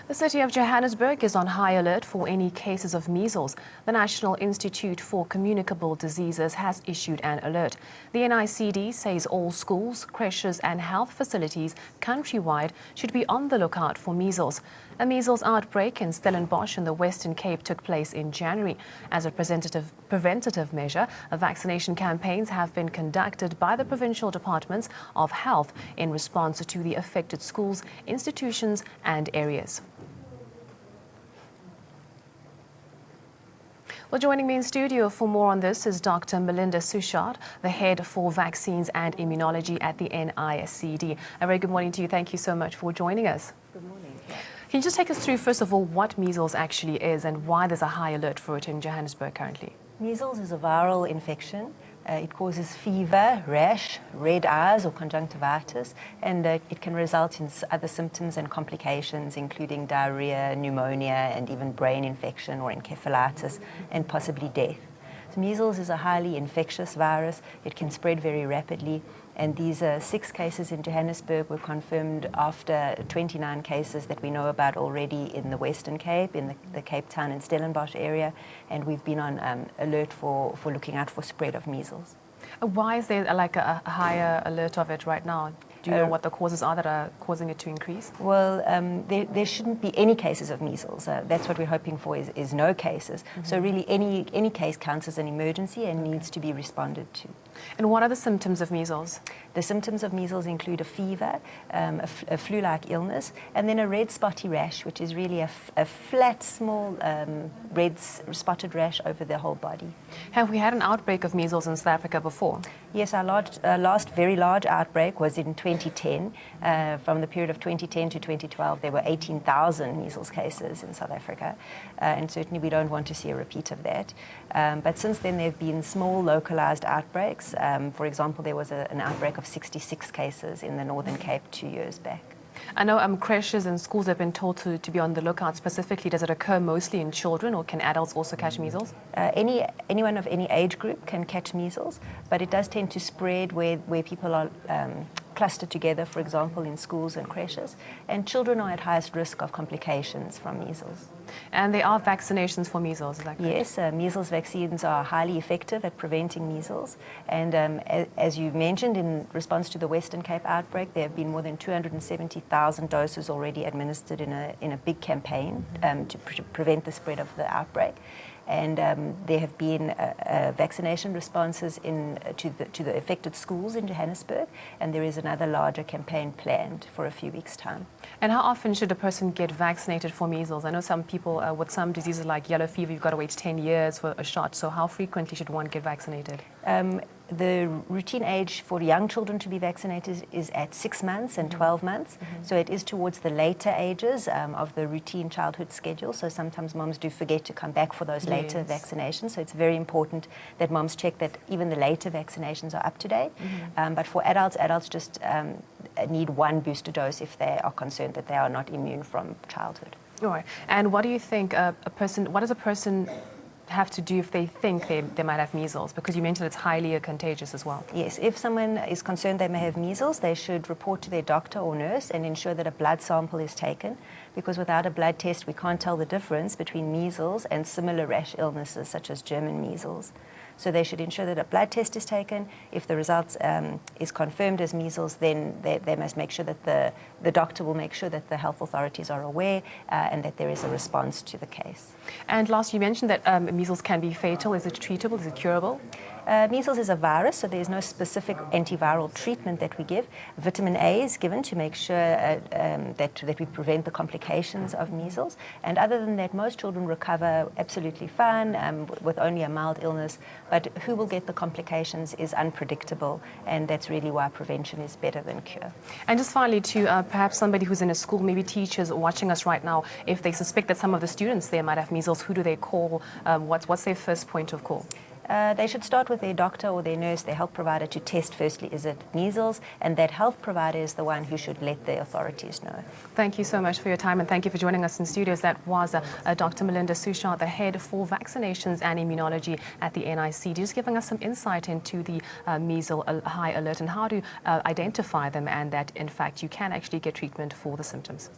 The city of Johannesburg is on high alert for any cases of measles. The National Institute for Communicable Diseases has issued an alert. The NICD says all schools, creches and health facilities countrywide should be on the lookout for measles. A measles outbreak in Stellenbosch in the Western Cape took place in January. As a preventative measure, vaccination campaigns have been conducted by the provincial departments of health in response to the affected schools, institutions and areas. Well, joining me in studio for more on this is Dr. Melinda Suchard, the head for vaccines and immunology at the NICD. A very good morning to you. Thank you so much for joining us. Good morning. Can you just take us through, first of all, what measles actually is and why there's a high alert for it in Johannesburg currently? Measles is a viral infection. It causes fever, rash, red eyes or conjunctivitis, and it can result in other symptoms and complications, including diarrhea, pneumonia, and even brain infection or encephalitis, and possibly death. So measles is a highly infectious virus. It can spread very rapidly, and these 6 cases in Johannesburg were confirmed after 29 cases that we know about already in the Western Cape, in the Cape Town and Stellenbosch area, and we've been on alert for looking out for spread of measles. Why is there like a higher alert of it right now? Do you know what the causes are that are causing it to increase? Well, there shouldn't be any cases of measles. That's what we're hoping for, is no cases. So really any case counts as an emergency and needs to be responded to. And what are the symptoms of measles? The symptoms of measles include a fever, a flu-like illness, and then a red spotty rash, which is really a flat, small red spotted rash over the whole body. Have we had an outbreak of measles in South Africa before? Yes, our last very large outbreak was in 2010. From the period of 2010 to 2012, there were 18,000 measles cases in South Africa, and certainly we don't want to see a repeat of that. But since then, there have been small localized outbreaks. For example, there was an outbreak of 66 cases in the Northern Cape 2 years back. I know creches and schools have been told to be on the lookout specifically. Does it occur mostly in children, or can adults also catch measles? Anyone of any age group can catch measles, but it does tend to spread where people are clustered together, for example, in schools and creches, and children are at highest risk of complications from measles. And there are vaccinations for measles, is that correct? Yes, measles vaccines are highly effective at preventing measles, and as you mentioned, in response to the Western Cape outbreak, there have been more than 270,000 doses already administered in a big campaign to prevent the spread of the outbreak. And there have been vaccination responses to the affected schools in Johannesburg, and there is another larger campaign planned for a few weeks' time. And how often should a person get vaccinated for measles? I know some people with some diseases like yellow fever, you've got to wait 10 years for a shot. So how frequently should one get vaccinated? The routine age for young children to be vaccinated is at 6 months and 12 months. So it is towards the later ages of the routine childhood schedule. So sometimes moms do forget to come back for those later vaccinations. So it's very important that moms check that even the later vaccinations are up to date. But for adults just need 1 booster dose if they are concerned that they are not immune from childhood. All right. And what do you think what does a person have to do if they think they might have measles? Because you mentioned it's highly contagious as well. Yes, if someone is concerned they may have measles, they should report to their doctor or nurse and ensure that a blood sample is taken, because without a blood test we can't tell the difference between measles and similar rash illnesses such as German measles. So they should ensure that a blood test is taken. If the results is confirmed as measles, then they must make sure that the doctor will make sure that the health authorities are aware and that there is a response to the case. And last, you mentioned that measles can be fatal. Is it treatable? Is it curable? Measles is a virus, so there is no specific antiviral treatment that we give. Vitamin A is given to make sure that we prevent the complications of measles. And other than that, most children recover absolutely fine with only a mild illness. But who will get the complications is unpredictable, and that's really why prevention is better than cure. And just finally, to perhaps somebody who's in a school, maybe teachers watching us right now, if they suspect that some of the students there might have measles, who do they call? What's their first point of call? They should start with their doctor or their nurse, their health provider, to test firstly, is it measles? And that health provider is the one who should let the authorities know. Thank you so much for your time, and thank you for joining us in studios. That was Dr. Melinda Suchard, the head for vaccinations and immunology at the NICD, just giving us some insight into the measles high alert and how to identify them, and that in fact you can actually get treatment for the symptoms.